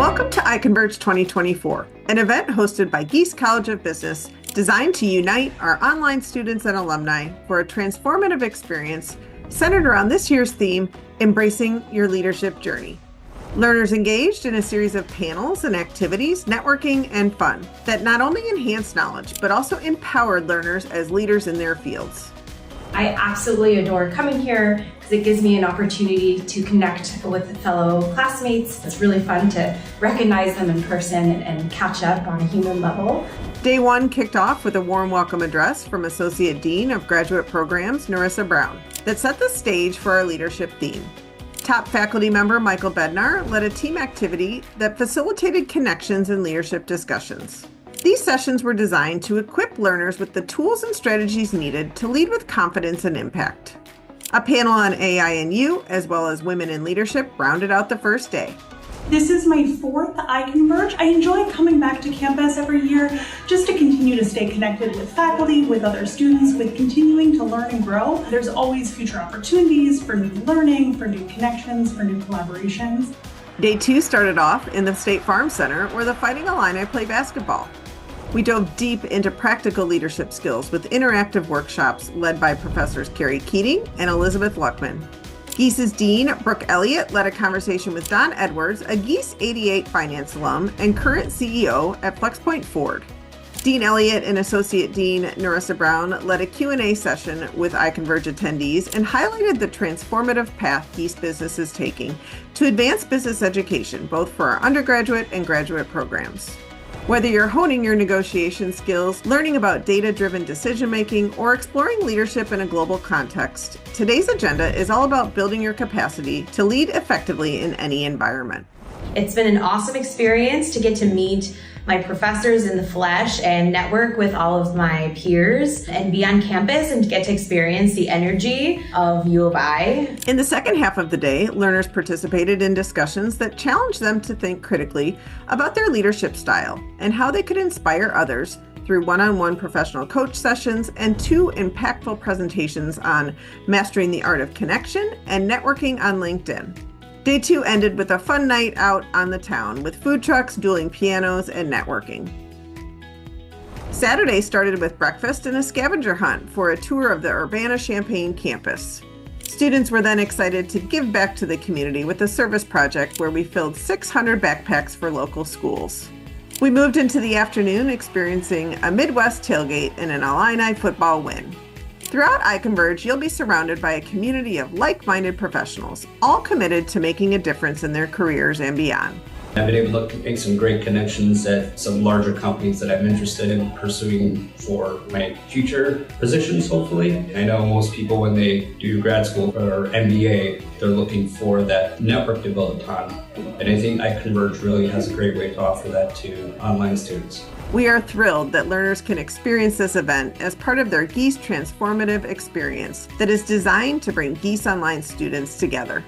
Welcome to iConverge 2024, an event hosted by Gies College of Business designed to unite our online students and alumni for a transformative experience centered around this year's theme, Embracing Your Leadership Journey. Learners engaged in a series of panels and activities, networking, and fun that not only enhanced knowledge, but also empowered learners as leaders in their fields. I absolutely adore coming here because it gives me an opportunity to connect with fellow classmates. It's really fun to recognize them in person and catch up on a human level. Day one kicked off with a warm welcome address from Associate Dean of Graduate Programs, Narissa Brown, that set the stage for our leadership theme. Top faculty member Michael Bednar led a team activity that facilitated connections and leadership discussions. These sessions were designed to equip learners with the tools and strategies needed to lead with confidence and impact. A panel on AI and you, as well as women in leadership, rounded out the first day. This is my fourth iConverge. I enjoy coming back to campus every year just to continue to stay connected with faculty, with other students, with continuing to learn and grow. There's always future opportunities for new learning, for new connections, for new collaborations. Day two started off in the State Farm Center where the Fighting Illini play basketball. We dove deep into practical leadership skills with interactive workshops led by Professors Carrie Keating and Elizabeth Luckman. Gies' Dean, Brooke Elliott, led a conversation with Don Edwards, a Gies 88 finance alum and current CEO at FlexPoint Ford. Dean Elliott and Associate Dean Narissa Brown led a Q&A session with iConverge attendees and highlighted the transformative path Gies Business is taking to advance business education, both for our undergraduate and graduate programs. Whether you're honing your negotiation skills, learning about data-driven decision-making, or exploring leadership in a global context, today's agenda is all about building your capacity to lead effectively in any environment. It's been an awesome experience to get to meet my professors in the flesh and network with all of my peers and be on campus and get to experience the energy of U of I. In the second half of the day, learners participated in discussions that challenged them to think critically about their leadership style and how they could inspire others through one-on-one professional coach sessions and two impactful presentations on mastering the art of connection and networking on LinkedIn. Day two ended with a fun night out on the town with food trucks, dueling pianos, and networking. Saturday started with breakfast and a scavenger hunt for a tour of the Urbana-Champaign campus. Students were then excited to give back to the community with a service project where we filled 600 backpacks for local schools. We moved into the afternoon experiencing a Midwest tailgate and an Illini football win. Throughout iConverge, you'll be surrounded by a community of like-minded professionals, all committed to making a difference in their careers and beyond. I've been able to make some great connections at some larger companies that I'm interested in pursuing for my future positions, hopefully. I know most people, when they do grad school or MBA, they're looking for that network to build upon. And I think iConverge really has a great way to offer that to online students. We are thrilled that learners can experience this event as part of their Gies transformative experience that is designed to bring Gies Online students together.